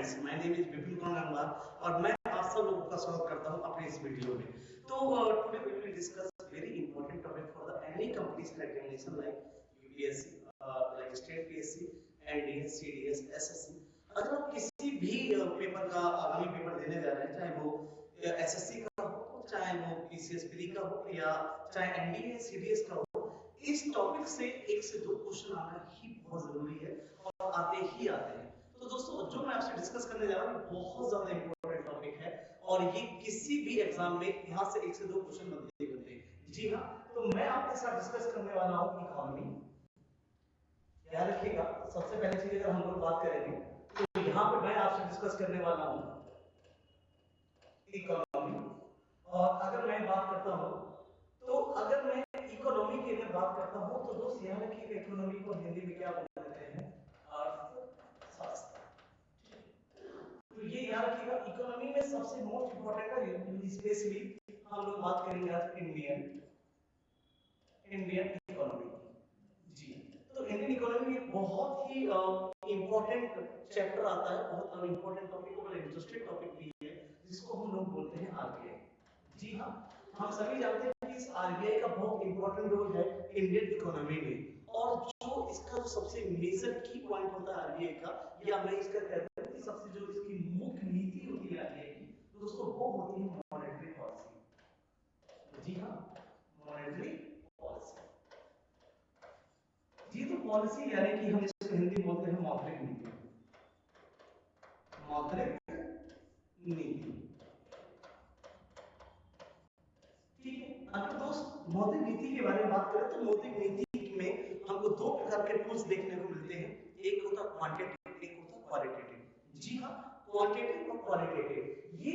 Friends, my name is Vipin Kumar Gangwar और मैं आप सब लोगों का स्वागत करता हूं अपने इस वीडियो में। तो today we will discuss very important topic for the any competition examination like UPSC, like state PSC, NDS, CDS, SSC. अगर आप किसी भी पेपर का आगामी पेपर देने जा रहे हैं, चाहे वो एसएससी का हो, चाहे वो पीसीएस प्री का हो या चाहे एनडीए सीडीएस का हो, इस टॉपिक से एक से दो क्वेश्चन आना ही बहुत जरूरी है और आते ही आते हैं। तो दोस्तों, जो मैं आपसे डिस्कस करने जा रहा हूँ बहुत ज्यादा इंपॉर्टेंट टॉपिक है और ये किसी भी एग्जाम में यहाँ से एक से दो क्वेश्चन बनते बनते हैं। जी हाँ, तो मैं आपके साथ डिस्कस करने वाला हूँ इकोनॉमी। याद रखिएगा, सबसे पहले चीज अगर हम लोग बात करेंगे तो यहाँ पे मैं आपसे डिस्कस करने वाला हूँ इकोनॉमी। और अगर मैं बात करता हूँ तो अगर मैं इकोनॉमी की अगर बात करता हूं तो दोस्त याद रखिएगा, इकोनॉमी को हिंदी में क्या बोलते हैं? अर्थशास्त्र। तो ये याद रखिएगा, इकोनॉमी में सबसे मोस्ट इंपॉर्टेंट है, स्पेशली हम लोग बात करेंगे आज इंडियन इकोनॉमी। जी, तो इंडियन इकोनॉमी में बहुत ही इंपॉर्टेंट चैप्टर आता है, बहुत इंपॉर्टेंट टॉपिक और इंटरेस्टिंग टॉपिक भी है, जिसको हम लोग बोलते हैं आरबीआई। जी हाँ, हम सभी जानते हैं कि इस आरबीआई का बहुत इंपॉर्टेंट रोल है इंडियन इकोनॉमी में। और जो इसका जो सबसे मेजर की पॉइंट होता है आरबीआई का, या मैं इसका कहता हूं कि सबसे जो इसकी मुख्य नीति होती है आरबीआई की, तो दोस्तों वो होती है मॉनेटरी पॉलिसी। जी हाँ, मॉनेटरी पॉलिसी। जी, तो पॉलिसी यानी कि हम इसको हिंदी में बोलते हैं मौद्रिक नीति। मौद्रिक नीति, ठीक है। अगर दोस्त मौद्रिक नीति के बारे में बात करें तो मौद्रिक नीति में हमको दो प्रकार के टूल्स देखने को मिलते हैं, एक होता है क्वांटिटेटिव, एक होता है क्वालिटेटिव। जी हाँ, क्वांटिटेटिव और क्वालिटेटिव ये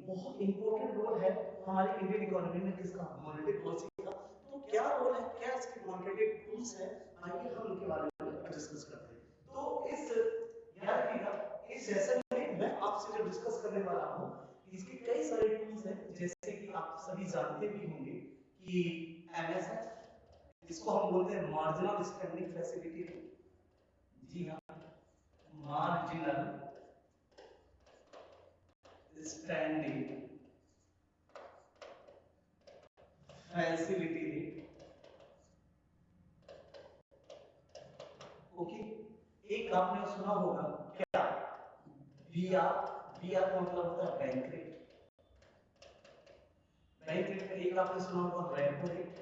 बहुत इंपॉर्टेंट रोल है हमारे इंडियन इकोनॉमी में, किसका? मॉनेटरी पॉलिसी का। तो क्या रोल है, क्या इसके क्वांटिटेटिव टूल्स है, आइए हम इनके बारे में डिस्कस करते हैं। तो इस याद रखिएगा, इस सेशन में मैं आपसे जो डिस्कस करने वाला हूं, इसके कई सारे टूल्स हैं, जैसे कि आप सभी जानते भी होंगे कि एमएसएफ, इसको हम बोलते हैं मार्जिनल स्टैंडिंग फैसिलिटी। जी हाँ, मार्जिनल स्टैंडिंग फैसिलिटी। ओके, एक आपने सुना होगा क्या? बीआर। बीआर का मतलब होता है बैंक रेट। बैंक रेट में एक आपने सुना होगा repo rate.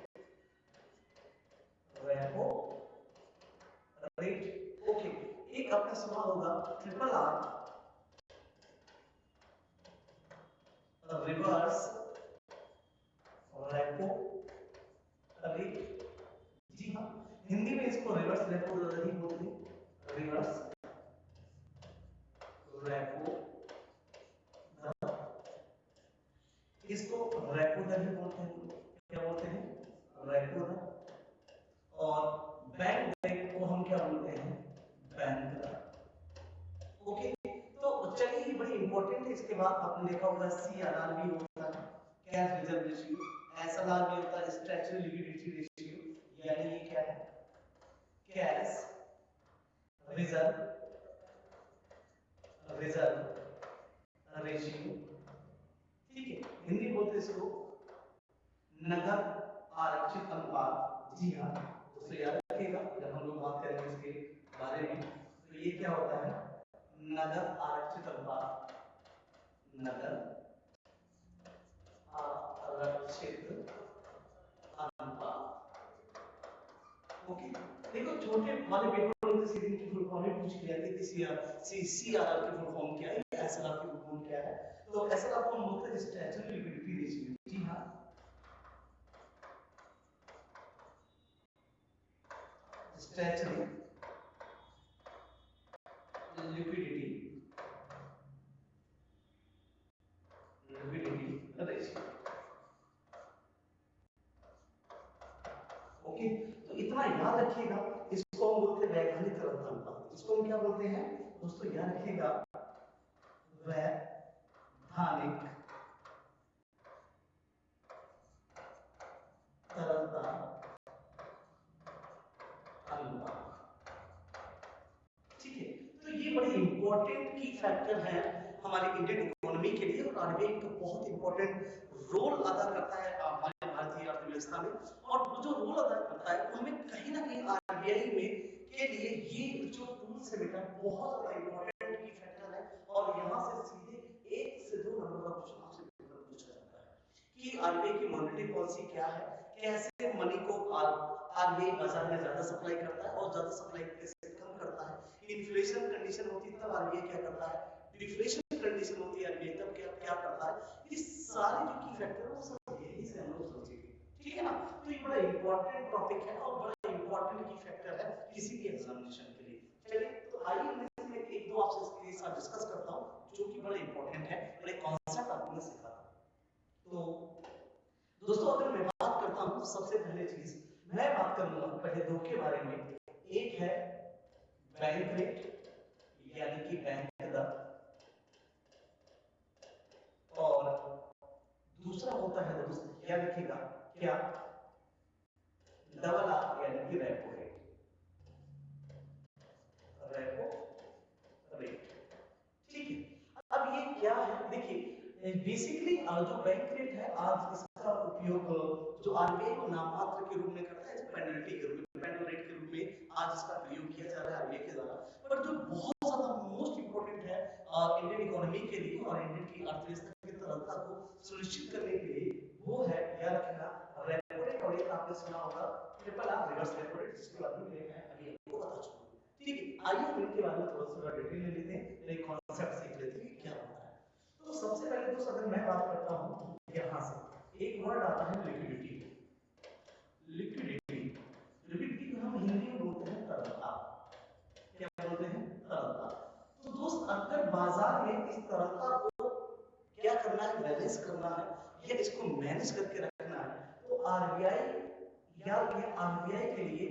Repo rate, okay. एक आपने सुना होगा triple R, reverse repo rate. जी हाँ, हिंदी में इसको रिवर्स रेपो दर ही बोलते हैं, रिवर्स रेपो दर। इसको रेपो दर ही बोलते हैं, क्या बोलते हैं? रेपो दर। और बैंक रेट को हम क्या बोलते हैं? बैंक दर। ओके, तो चलिए ये बड़ी इंपॉर्टेंट है। इसके बाद आपने देखा होगा सीआरआर भी होता है, कैश रिजर्व रेशियो। एसएलआर भी होता है, स्टैट्यूटरी लिक्विडिटी रेशियो, यानी ये क्या है? Cash reserve ratio. ठीक है, हिंदी बोलते इसको नगद आरक्षित अनुपात। जी हाँ, दोस्तों याद रखिएगा, जब हम लोग बात करेंगे इसके बारे में तो ये क्या होता है? नगद आरक्षित अनुपात। नगद आरक्षित अनुपात। ओके, देखो छोटे वाले पेपर में सीधी की फुल फॉर्म पूछ लिया कि सीआरआर की फुल फॉर्म क्या है, एसएलआर की फुल फॉर्म क्या है। तो एसएलआर को हम बोलते हैं स्टैट्यूटरी लिक्विडिटी रेशियो। जी हाँ, स्टैट्यूटरी लिक्विडिटी रेशियो। ओके, तो इतना याद रखिएगा, इसको हम बोलते हैं वैधानिक तरलता अनुपात। इसको हम क्या बोलते हैं दोस्तों? याद रखिएगा, वैधानिक तरलता अनुपात। ठीक है, तो ये बड़े इंपॉर्टेंट की फैक्टर है हमारी इंडियन इकोनॉमी के लिए, और आरबीआई का बहुत इंपॉर्टेंट रोल अदा करता है हमारे भारतीय अर्थव्यवस्था में। और वो जो रोल अदा करता है वो हमें कहीं ना कहीं आरबीआई में के लिए ये जो टूल्स है बेटा बहुत ज्यादा इंपॉर्टेंट की फैक्टर है। और यहाँ से सीधे 1 से 2 नंबर का क्वेश्चन आपसे पूछा जाता है कि आरबीआई की मॉनेटरी पॉलिसी क्या है, कैसे मनी को आरबीआई बाजार में ज्यादा सप्लाई करता है और ज्यादा सप्लाई कैसे कम करता है, इन्फ्लेशन कंडीशन होती है तब आरबीआई क्या करता है, डिफ्लेशन कंडीशन होती है आरबीआई तब क्या क्या करता है। ये सारे जो की फैक्टर है वो सब यही से हम लोग समझेंगे, ठीक है ना। तो ये बड़ा इंपॉर्टेंट टॉपिक है और बड़ा इंपॉर्टेंट की फैक्टर है किसी भी एग्जामिनेशन के लिए। चलिए तो आइए मैं एक दो आपसे के साथ डिस्कस करता हूं जो कि बड़ा इंपॉर्टेंट है, बड़े कॉन्सेप्ट आपको मैं सिखाता हूं। तो दोस्तों अगर मैं बात करता हूं सबसे पहले चीज मैं बात करूंगा पहले दो के बारे में। एक है बैंक रेट यानी कि बैंक दर, और दूसरा होता है दोस्त याद रखिएगा क्या, डबल आर यानी कि रेपो रेट, रेपो रेट, ठीक है। अब ये क्या है देखिए, बेसिकली जो बैंक रेट है आज इसका उपयोग जो आरबीआई को नाममात्र के रूप में करता है, पेनल्टी के रूप में, पेनल रेट के रूप में आज इसका प्रयोग किया जा रहा है आरबीआई के द्वारा। पर जो बहुत ज्यादा मोस्ट इंपोर्टेंट है इंडियन इकोनॉमी के लिए और इंडियन की अर्थव्यवस्था की तरलता को सुनिश्चित करने के लिए वो है याद रखना रेपो रेट। और ये आपने सुना होगा triple R reverse repo rate, जिसके बारे में मैं अभी आपको बता चुका हूं, ठीक है। आइए हम इनके बारे में थोड़ा सा डिटेल में लेते हैं, एक कॉन्सेप्ट सीख लेते हैं कि क्या होता है। तो सबसे पहले दोस्त अगर मैं बात करता हूं यहां से एक वर्ड आता है लिक्विडिटी। लिक्विडिटी, लिक्विडिटी को हम हिंदी में बोलते हैं तरलता। क्या बोलते हैं? तरलता। तो दोस्त अगर बाजार में इस तरलता को क्या करना है, बैलेंस करना है या इसको मैनेज करके रखना है, तो आरबीआई या ये आरबीआई के लिए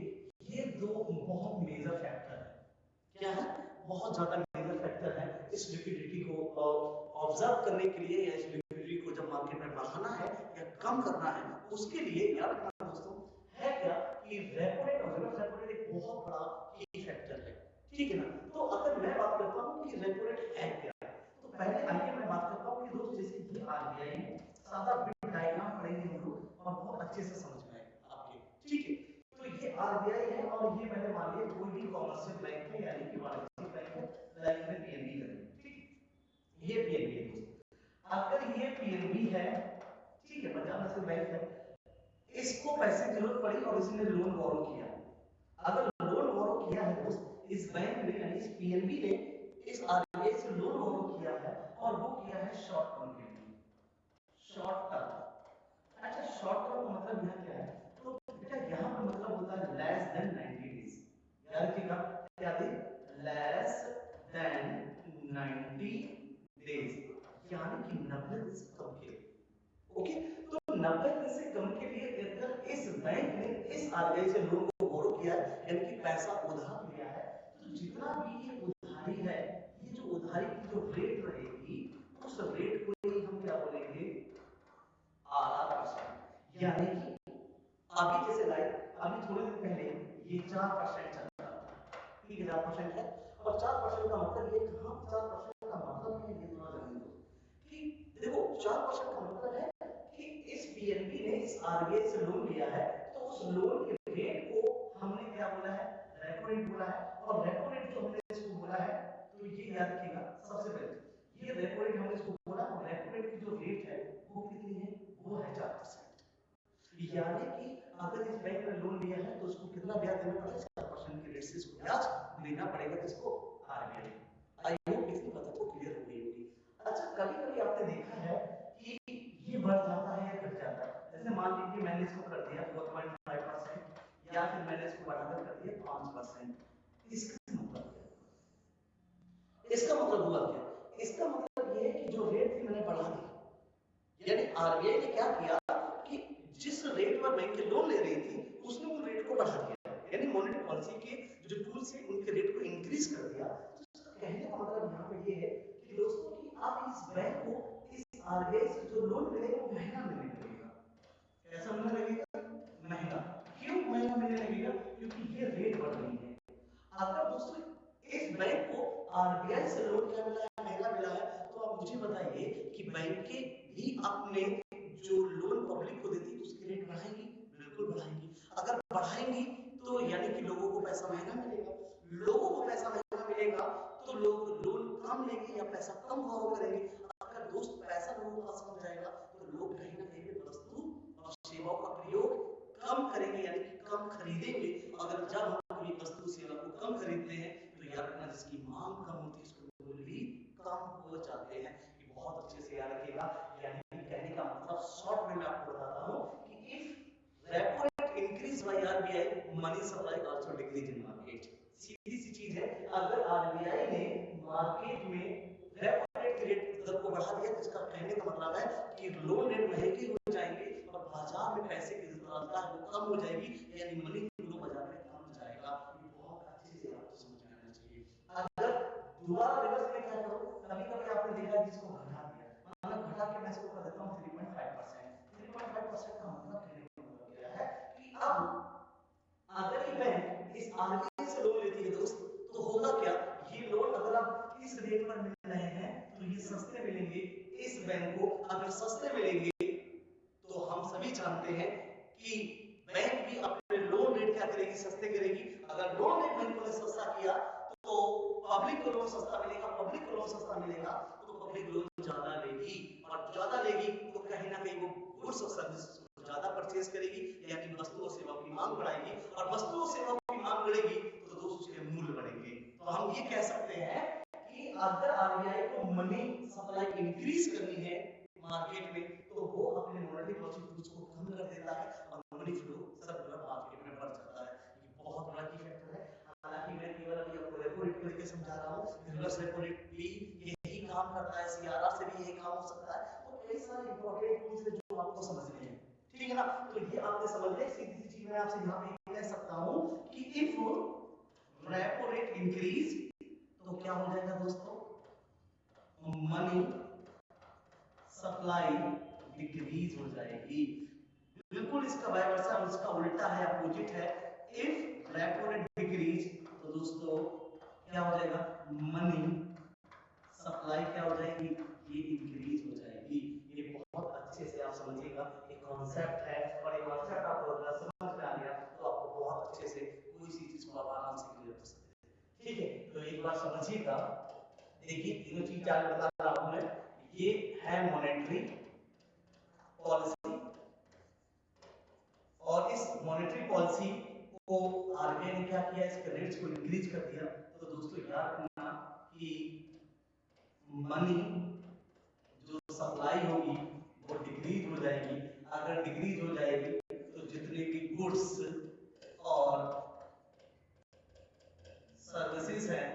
ये दो बहुत मेजर फैक्टर है। क्या है? बहुत ज्यादा मेजर फैक्टर है इस लिक्विडिटी को ऑब्जर्व करने के लिए, या इस लिक्विडिटी को जब मार्केट में बढ़ाना है या कम करना है उसके लिए याद रखना दोस्तों है क्या कि रेपो रेट और रिवर्स रेपो रेट एक बहुत बड़ा की फैक्टर है, ठीक है ना। तो अगर मैं बात करता हूं कि रेपो रेट है क्या, तो पहले आइए मैं बात करता हूं कि दोस्त जैसे ये आरबीआई है, सादा बिट डायग्राम पढ़ेंगे हम लोग और बहुत अच्छे से समझ में आएगा आपके, ठीक है। तो ये आरबीआई है और ये मैंने मान लिया कोई भी कॉमर्शियल बैंक है यानी कि वाणिज्यिक बैंक है, लाइक में पीएनबी है, ठीक। ये पीएनबी है दोस्त। अगर ये पीएनबी है, ठीक है, पंजाब नेशनल बैंक है, इसको पैसे की जरूरत पड़ी और इसने लोन बोरो किया। अगर लोन बोरो किया है दोस्त इस बैंक ने यानी इस पीएनबी ने इस आरबीआई से लोन बोरो किया है और वो किया है शॉर्ट टर्म के लिए, शॉर्ट टर्म। अच्छा शॉर्ट टर्म का मतलब यहाँ क्या है, तो बेटा यहाँ पर मतलब होता है लेस देन 90 डेज। याद रखिएगा क्या दे, लेस देन 90 डेज यानी कि 90 दिन से कम के लिए, ओके। तो 90 दिन से कम के लिए अगर इस बैंक ने इस आरबीआई से लोन को बोरो किया है यानी कि पैसा उधार लिया है, तो जितना भी ये उधारी है, ये जो उधारी की जो रेट रहेगी उस रेट को ही हम क्या बोलेंगे, आर%। यानी कि अभी जैसे लाइक अभी थोड़े दिन पहले ये 4% चल रहा था, ठीक है, 4% है। और 4% का मतलब ये कहां 4% का मतलब है, ये थोड़ा जान लो कि देखो 4% का मतलब है कि इस पीएनबी ने इस आरबीआई से लोन लिया है, तो उस लोन के रेट को हमने क्या बोला है, रेपो रेट बोला है। और रेपो रेट जो हमने इसको बोला है, तो ये याद रखिएगा सबसे पहले ये रेपो रेट हमने इसको बोला, और रेपो रेट की जो रेट है वो कितनी है, वो है 4%। यानी कि अगर इस बैंक ने लोन लिया है तो उसको कितना ब्याज देना पड़ेगा, 4% की रेट से इसको ब्याज देना पड़ेगा किसको, आरबीआई। आई होप इतनी बात आपको क्लियर हो गई होगी। अच्छा कभी कभी आपने देखा है कि ये बढ़ जाता है या घट जाता है, जैसे मान लीजिए मैंने इसको कर दिया 4.5% या फिर मैंने इसको बढ़ाकर कर दिया 5%, इसका मतलब क्या, इसका मतलब हुआ क्या, इसका मतलब ये है कि जो रेट थी मैंने बढ़ा दी, यानी आरबीआई ने क्या किया कि जिस रेट पर बैंक लोन ले रही थी उसने उन रेट को बढ़ा दिया, यानी मॉनेटरी पॉलिसी के जो टूल्स हैं उनके रेट को इंक्रीज कर दिया। तो इसका कहने का मतलब यहाँ पे ये है कि दोस्तों कि आप इस बैंक को इस आरबीआई से जो लोन मिलेगा वो महंगा मिलने लगेगा। कैसा मिलने लगेगा, महंगा। क्यों महंगा मिलने लगेगा, क्योंकि ये रेट बढ़ रही है। अगर दोस्तों इस बैंक को आरबीआई से लोन क्या मिला है, महंगा मिला है। तो आप मुझे बताइए कि बैंकें भी अपने जो लोन पब्लिक को देती है उसके रेट बढ़ाएंगी? बिल्कुल बढ़ाएंगी। अगर बढ़ाएंगी तो यानी कि लोगों को पैसा महंगा मिलेगा, लोगों को पैसा महंगा मिलेगा तो लोग लोन कम लेंगे या पैसा कम borrow करेंगे। अगर दोस्त पैसा लोगों के पास कम जाएगा तो लोग कहीं ना कहीं पे वस्तु और सेवाओं का प्रयोग कम करेंगे, यानी कि कम खरीदेंगे। अगर जब हम कोई वस्तु सेवा को कम खरीदते हैं तो याद रखना जिसकी मांग कम होती है उसके मूल्य भी कम हो जाते हैं। ये बहुत अच्छे से याद रखिएगा। यानी कि कहने का मतलब शॉर्ट में मैं आपको बताता हूँ कि if repo rate increase by RBI, money supply also decrease in market. सीधी सी चीज है, अगर आरबीआई ने मार्केट में रेपो रेट की रेट दर को बढ़ा दिया तो इसका कहने का मतलब है कि लोन रेट महंगे हो जाएंगे और बाजार में पैसे की तरलता है वो कम हो जाएगी, यानी मनी फ्लो बाजार में कम जाएगा। ये बहुत अच्छे से आपको समझ में आना चाहिए। अगर दोबारा रिवर्स में क्या करो, कभी कभी आपने देखा जिसको घटा दिया, मतलब घटा के मैं इसको कर देता हूं 3.5%। 3.5% का मतलब कहने का मतलब क्या है कि अब अगर ये बैंक इस आरबीआई से लोन लेती है दोस्त, तो होगा क्या, ये लोन अगर आप इस रेट पर मिल रहे हैं तो ये सस्ते मिलेंगे। इस बैंक को अगर सस्ते मिलेंगे तो हम सभी जानते हैं कि बैंक भी अपने लोन रेट क्या करेगी, सस्ते करेगी। अगर लोन रेट बैंकों ने सस्ता किया तो पब्लिक को लोन सस्ता मिलेगा, पब्लिक को लोन सस्ता मिलेगा तो पब्लिक लोन ज्यादा लेगी, और ज्यादा लेगी तो कहीं ना कहीं वो गुड्स और सर्विसेज को ज्यादा परचेज करेगी, यानी वस्तु और सेवाओं की मांग बढ़ाएगी, और वस्तु और सेवाओं की मांग बढ़ेगी तो दोस्त उसके मूल्य बढ़ेंगे। तो हम ये कह सकते हैं कि अगर आरबीआई को मनी सप्लाई इंक्रीज करनी है मार्केट में तो वो अपने मॉनेटरी पॉलिसी टूल्स को कम कर देता है और मनी फ्लो सर्कुलर मार्केट में बढ़ जाता है। ये बहुत बड़ा की फैक्टर है। हालांकि मैं केवल अभी आपको रेपो रेट को लेकर समझा रहा हूं, रिवर्स रेपो रेट भी यही काम करता है, सीआरआर से भी यही काम हो सकता है। तो कई सारे इंपॉर्टेंट टूल्स हैं जो आपको समझने हैं, ठीक है ना। तो ये आपने समझ लिया। सीधी सी चीज मैं आपसे यहां पे कह सकता हूं कि इफ रेपो रेट इंक्रीज तो क्या हो जाएगा दोस्तों, मनी सप्लाई डिक्रीज हो जाएगी। बिल्कुल इसका वाइस वर्सा, उसका उल्टा है, अपोजिट है। इफ रेपो रेट डिक्रीज तो दोस्तों क्या हो जाएगा, मनी सप्लाई क्या हो जाएगी, ये इंक्रीज हो जाएगी। ये बहुत अच्छे से आप समझिएगा, एक कॉन्सेप्ट है, और ये कॉन्सेप्ट आपको अगर समझ में आ गया तो आपको बहुत अच्छे से कोई सी चीज को आप आराम से क्लियर कर सकते हैं, ठीक है। तो एक बार समझिएगा, देखिए तीनों चीज चार बता रहा हूं मैं। ये है मॉनेटरी पॉलिसी, और इस मॉनेटरी पॉलिसी को आरबीआई ने क्या किया, इसके रेट्स को इंक्रीज कर दिया। तो दोस्तों याद रखना कि मनी जो सप्लाई होगी वो डिक्रीज हो जाएगी। अगर डिक्रीज हो जाएगी तो जितने भी गुड्स और सर्विसेज हैं,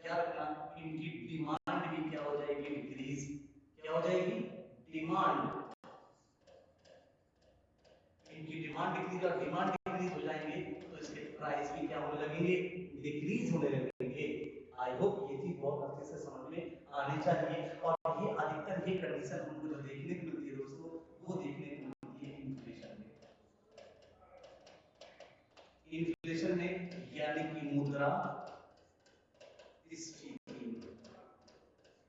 याद रखना इनकी डिमांड भी क्या हो जाएगी, डिक्रीज। क्या हो जाएगी, डिमांड। इनकी डिमांड डिक्रीज और डिमांड डिक्रीज हो जाएंगे तो इसके प्राइस भी क्या होने लगेंगे, डिक्रीज होने लगेंगे। आई होप ये चीज बहुत अच्छे से समझ में आनी चाहिए। और ये अधिकतर ये कंडीशन हमको जो देखने को मिलती है दोस्तों, वो देखने को मिलती है इन्फ्लेशन में। इन्फ्लेशन में यानी कि मुद्रा स्फीति में।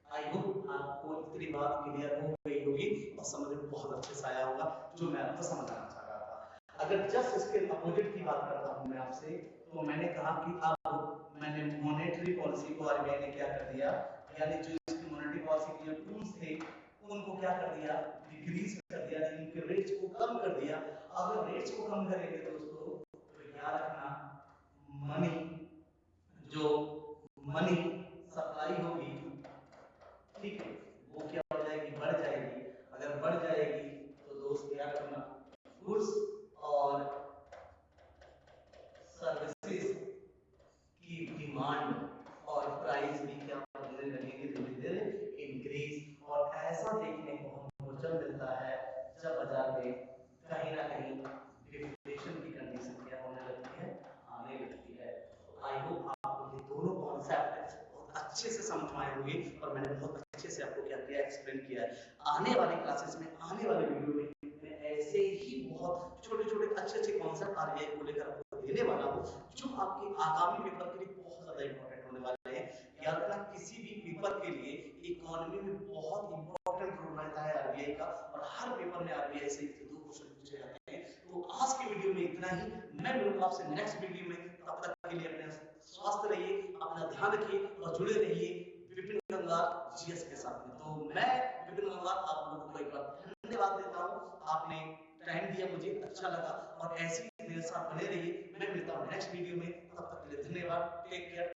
आई होप आपको इतनी बात क्लियर हो गई होगी और समझ में बहुत अच्छे से आया होगा जो मैं आपको समझाना चाह रहा था। अगर जस्ट इसके अपोजिट की बात करता हूं मैं आपसे, तो मैंने कहा कि अब मैंने मॉनेटरी पॉलिसी को आरबीआई ने क्या कर दिया, यानी जो इसकी मॉनेटरी पॉलिसी के जो टूल्स थे उनको क्या कर दिया, डिक्रीज कर दिया, इनके रेट्स को कम कर दिया। अगर रेट्स को कम करेंगे दोस्तों तो याद रखना मनी जो मनी सप्लाई होगी, ठीक है, वो क्या हो जाएगी, बढ़ जाएगी। अगर बढ़ जाएगी तो दोस्त याद रखना गुड्स और सर्विसेज की डिमांड और प्राइस भी क्या होने लगेंगे, धीरे धीरे इंक्रीज। और ऐसा देखने को हमको जब मिलता है जब बाजार में कहीं ना कहीं डिफ्लेशन की कंडीशन क्या होने लगती है, आने लगती है। तो आई होप आपको ये दोनों कॉन्सेप्ट बहुत अच्छे से समझ में आए होंगे और मैंने बहुत अच्छे से आपको क्या किया, एक्सप्लेन किया है। आने वाले क्लासेस में, आने वाले वीडियो में मैं ऐसे ही बहुत छोटे छोटे अच्छे अच्छे कॉन्सेप्ट आरबीआई को लेकर आपको देने वाला हूँ जो आपके आगामी पेपर के लिए बहुत ज्यादा इंपॉर्टेंट होने वाले हैं। याद रखना के लिए इकोनॉमी में बहुत इंपॉर्टेंट रोल रहता है आरबीआई का, और हर पेपर में आरबीआई से 1-2 क्वेश्चन पूछे जाते हैं। तो आज के वीडियो में इतना ही, मैं मिलूंगा आपसे नेक्स्ट वीडियो में। तब तक के लिए अपने स्वस्थ रहिए, अपना ध्यान रखिए और जुड़े रहिए विपिन गंगा जीएस के साथ में। तो मैं विपिन गंगा आप लोगों को एक बार धन्यवाद देता हूँ, आपने टाइम दिया, मुझे अच्छा लगा, और ऐसे ही मेरे साथ बने रहिए। मैं मिलता हूँ नेक्स्ट वीडियो में, तब तक के लिए धन्यवाद, टेक केयर।